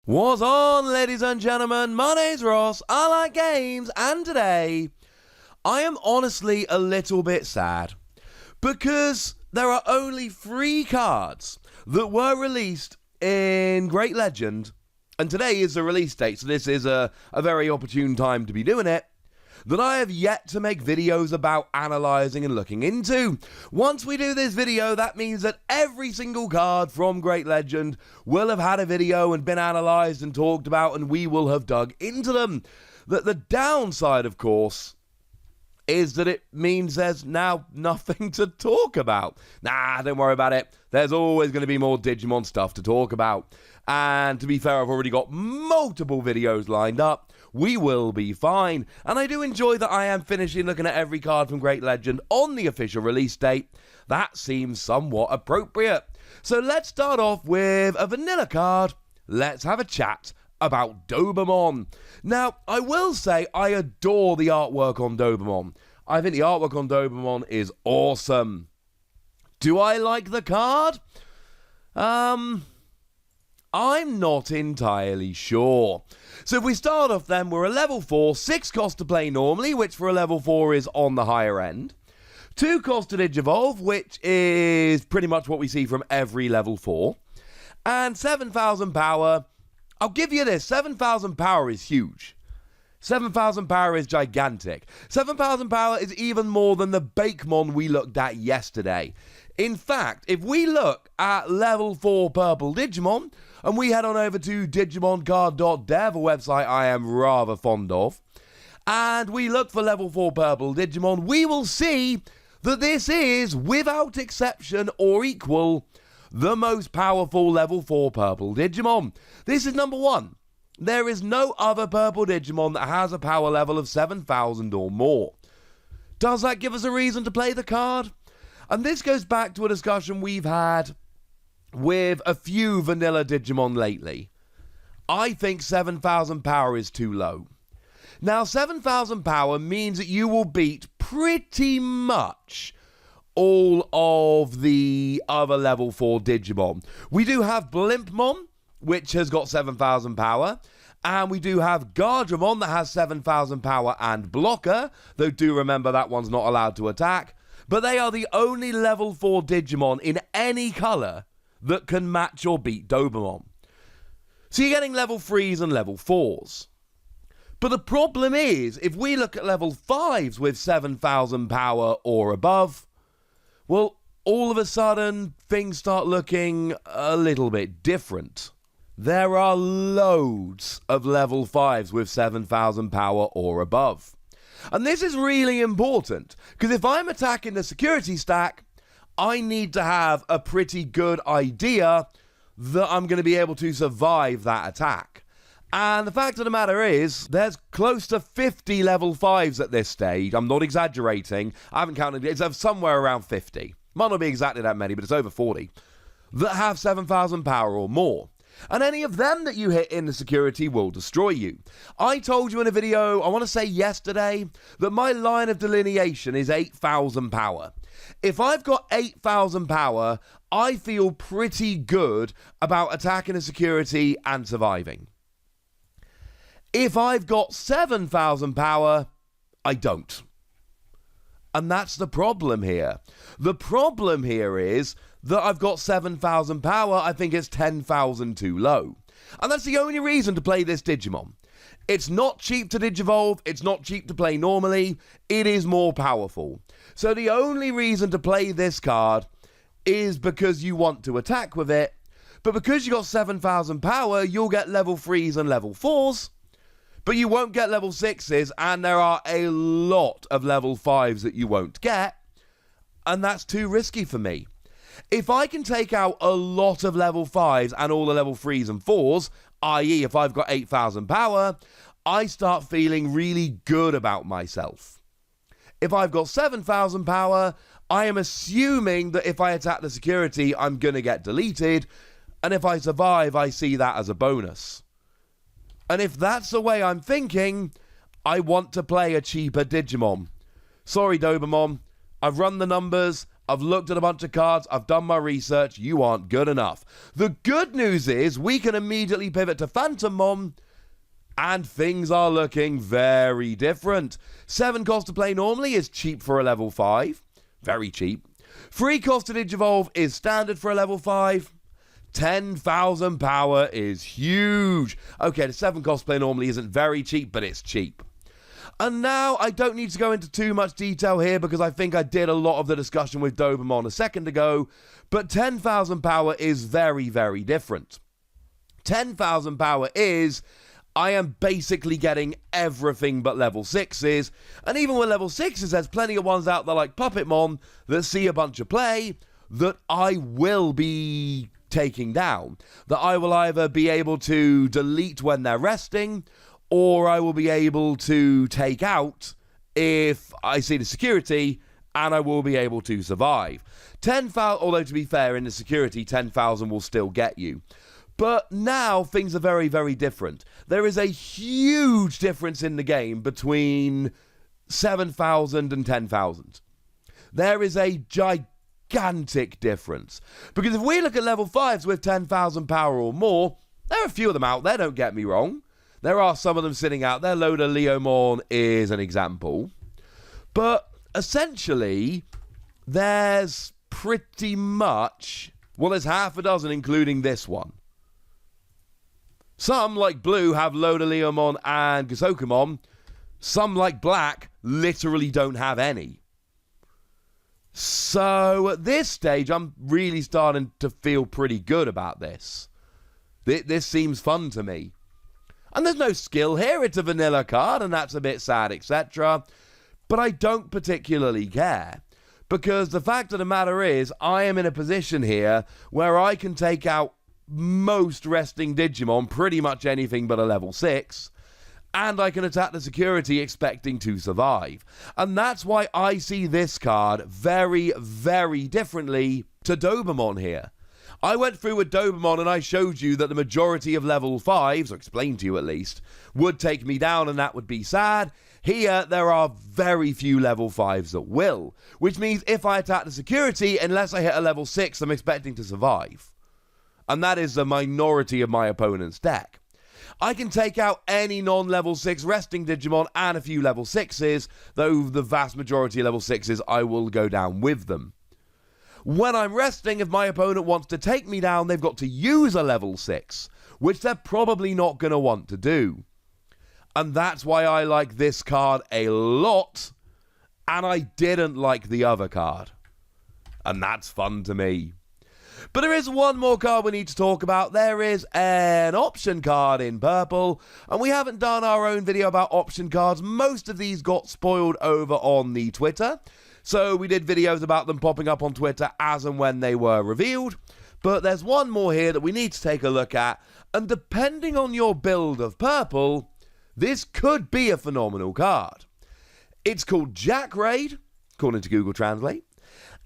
What's on, ladies and gentlemen? My name's Ross, I like games, and today I am honestly a little bit sad because there are only 3 cards that were released in Great Legend, and today is the release date, so this is a very opportune time to be doing it, that I have yet to make videos about analysing and looking into. Once we do this video, that means that every single card from Great Legend will have had a video and been analysed and talked about, and we will have dug into them. The downside, of course, is that it means there's now nothing to talk about. Nah, don't worry about it. There's always going to be more Digimon stuff to talk about. And to be fair, I've already got multiple videos lined up. We will be fine. And I do enjoy that I am finishing looking at every card from Great Legend on the official release date. That seems somewhat appropriate. So let's start off with a vanilla card. Let's have a chat about Doberman. Now, I will say I adore the artwork on Doberman. I think the artwork on Doberman is awesome. Do I like the card? I'm not entirely sure. So if we start off then, we're a level 4, 6 cost to play normally, which for a level 4 is on the higher end. 2 cost to Digivolve, which is pretty much what we see from every level 4. And 7,000 power. I'll give you this, 7,000 power is huge. 7,000 power is gigantic. 7,000 power is even more than the Bakemon we looked at yesterday. In fact, if we look at level 4 purple Digimon, and we head on over to DigimonCard.dev, a website I am rather fond of, and we look for level 4 purple Digimon, we will see that this is, without exception or equal, the most powerful level 4 purple Digimon. This is number 1. There is no other purple Digimon that has a power level of 7,000 or more. Does that give us a reason to play the card? And this goes back to a discussion we've had with a few vanilla Digimon lately. I think 7,000 power is too low. Now, 7,000 power means that you will beat pretty much all of the other level 4 Digimon. We do have Blimpmon, which has got 7,000 power, and we do have Gardramon that has 7,000 power and blocker, though do remember that one's not allowed to attack, but they are the only level 4 Digimon in any colour that can match or beat Doberman. So you're getting level 3s and level 4s. But the problem is, if we look at level 5s with 7,000 power or above, well, all of a sudden, things start looking a little bit different. There are loads of level 5s with 7,000 power or above. And this is really important, because if I'm attacking the security stack, I need to have a pretty good idea that I'm going to be able to survive that attack. And the fact of the matter is, there's close to 50 level 5s at this stage. I'm not exaggerating. I haven't counted it. It's somewhere around 50. Might not be exactly that many, but it's over 40. That have 7,000 power or more. And any of them that you hit in the security will destroy you. I told you in a video, I want to say yesterday, that my line of delineation is 8,000 power. If I've got 8,000 power, I feel pretty good about attacking a security and surviving. If I've got 7,000 power, I don't. And that's the problem here. The problem here is that I've got 7,000 power, I think it's 10,000 too low. And that's the only reason to play this Digimon. It's not cheap to Digivolve, it's not cheap to play normally, it is more powerful. So the only reason to play this card is because you want to attack with it, but because you got 7,000 power, you'll get level 3s and level 4s, but you won't get level 6s, and there are a lot of level 5s that you won't get, and that's too risky for me. If I can take out a lot of level 5s and all the level 3s and 4s, i.e. if I've got 8,000 power, I start feeling really good about myself. If I've got 7,000 power, I am assuming that if I attack the security, I'm going to get deleted, and if I survive, I see that as a bonus. And if that's the way I'm thinking, I want to play a cheaper Digimon. Sorry, Doberman, I've run the numbers, I've looked at a bunch of cards, I've done my research, you aren't good enough. The good news is we can immediately pivot to Phantommon, and things are looking very different. 7 cost to play normally is cheap for a level 5. Very cheap. 3 cost to Digivolve is standard for a level 5. 10,000 power is huge. Okay, the 7 cost to play normally isn't very cheap, but it's cheap. And now I don't need to go into too much detail here because I think I did a lot of the discussion with Doberman a second ago, but 10,000 power is very, very different. 10,000 power is... I am basically getting everything but level 6s, and even with level 6s, there's plenty of ones out there like Puppetmon that see a bunch of play that I will be taking down. That I will either be able to delete when they're resting, or I will be able to take out if I see the security, and I will be able to survive. 10,000, although to be fair, in the security, 10,000 will still get you. But now things are very, very different. There is a huge difference in the game between 7,000 and 10,000. There is a gigantic difference. Because if we look at level 5s with 10,000 power or more, there are a few of them out there, don't get me wrong. There are some of them sitting out there. Loda Leomon is an example. But essentially, there's pretty much... well, there's half a dozen, including this one. Some, like Blue, have Loda Leomon and Gasokumon. Some, like Black, literally don't have any. So, at this stage, I'm really starting to feel pretty good about this. This seems fun to me. And there's no skill here. It's a vanilla card, and that's a bit sad, etc. But I don't particularly care. Because the fact of the matter is, I am in a position here where I can take out most resting Digimon, pretty much anything but a level 6, and I can attack the security expecting to survive. And that's why I see this card very, very differently to Doberman here. I went through with Doberman and I showed you that the majority of level 5s, or explained to you at least, would take me down, and that would be sad. Here, there are very few level 5s that will, which means if I attack the security, unless I hit a level 6, I'm expecting to survive. And that is the minority of my opponent's deck. I can take out any non-level 6 resting Digimon and a few level 6s, though the vast majority of level 6s, I will go down with them. When I'm resting, if my opponent wants to take me down, they've got to use a level 6, which they're probably not going to want to do. And that's why I like this card a lot, and I didn't like the other card. And that's fun to me. But there is one more card we need to talk about. There is an option card in purple, and we haven't done our own video about option cards. Most of these got spoiled over on the Twitter, so we did videos about them popping up on Twitter as and when they were revealed. But there's one more here that we need to take a look at, and depending on your build of purple, this could be a phenomenal card. It's called Jack Raid, according to Google Translate,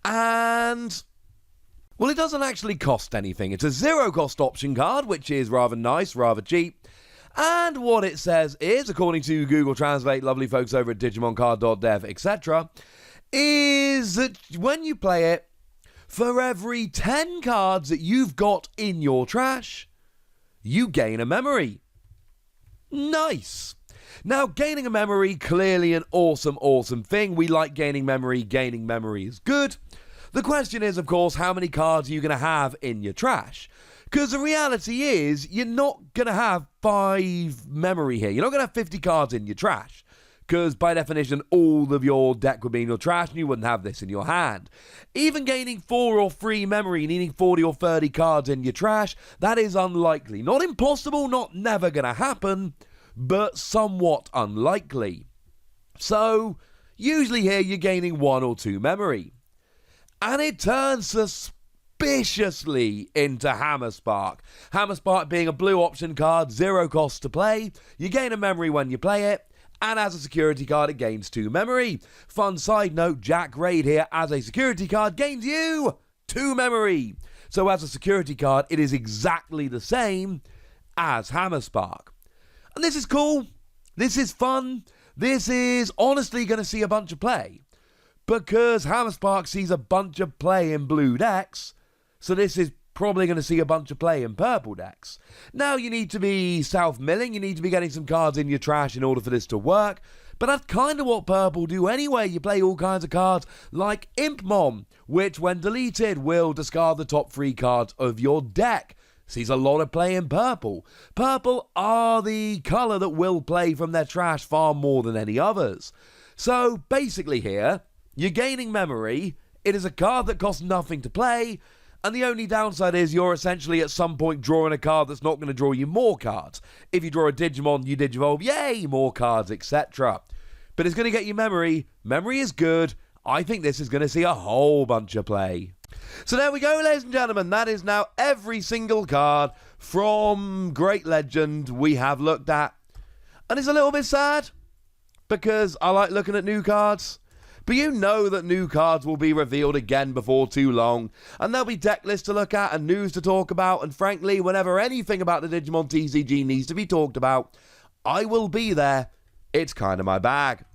and... well, it doesn't actually cost anything. It's a 0-cost option card, which is rather nice, rather cheap. And what it says is, according to Google Translate, lovely folks over at digimoncard.dev, etc., is that when you play it, for every 10 cards that you've got in your trash, you gain a memory. Nice. Now, gaining a memory, clearly an awesome, awesome thing. We like gaining memory. Gaining memory is good. The question is, of course, how many cards are you going to have in your trash? Because the reality is, you're not going to have 5 memory here. You're not going to have 50 cards in your trash. Because by definition, all of your deck would be in your trash and you wouldn't have this in your hand. Even gaining 4 or 3 memory, needing 40 or 30 cards in your trash, that is unlikely. Not impossible, not never going to happen, but somewhat unlikely. So, usually here you're gaining 1 or 2 memory. And it turns suspiciously into Hammerspark. Hammerspark being a blue option card, 0 cost to play. You gain a memory when you play it. And as a security card, it gains 2 memory. Fun side note, Jack Raid here as a security card gains you 2 memory. So as a security card, it is exactly the same as Hammerspark. And this is cool. This is fun. This is honestly going to see a bunch of play. because Hammerspark sees a bunch of play in blue decks, so this is probably going to see a bunch of play in purple decks. Now you need to be self-milling, you need to be getting some cards in your trash in order for this to work, but that's kind of what purple do anyway. You play all kinds of cards like Impmon, which when deleted will discard the top 3 cards of your deck. Sees a lot of play in purple. Purple are the colour that will play from their trash far more than any others. So basically here, you're gaining memory, it is a card that costs nothing to play, and the only downside is you're essentially at some point drawing a card that's not going to draw you more cards. If you draw a Digimon, you Digivolve, yay, more cards, etc. But it's going to get you memory. Memory is good. I think this is going to see a whole bunch of play. So there we go, ladies and gentlemen. That is now every single card from Great Legend we have looked at. And it's a little bit sad, because I like looking at new cards. But you know that new cards will be revealed again before too long, and there'll be deck lists to look at and news to talk about, and frankly, whenever anything about the Digimon TCG needs to be talked about, I will be there. It's kind of my bag.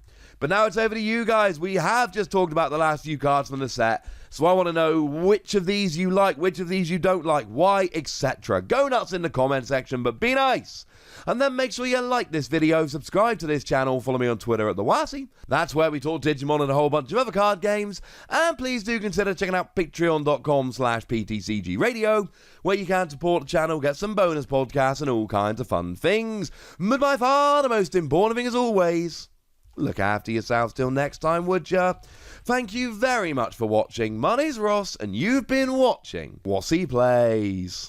But now it's over to you guys. We have just talked about the last few cards from the set, so I want to know which of these you like, which of these you don't like, why, etc. Go nuts in the comment section, but be nice. And then make sure you like this video, subscribe to this channel, follow me on Twitter at TheWasi. That's where we talk Digimon and a whole bunch of other card games. And please do consider checking out patreon.com/PTCGradio, where you can support the channel, get some bonus podcasts and all kinds of fun things. But by far the most important thing as always, look after yourselves till next time, would ya? Thank you very much for watching. My name's Ross, and you've been watching Wasi Plays.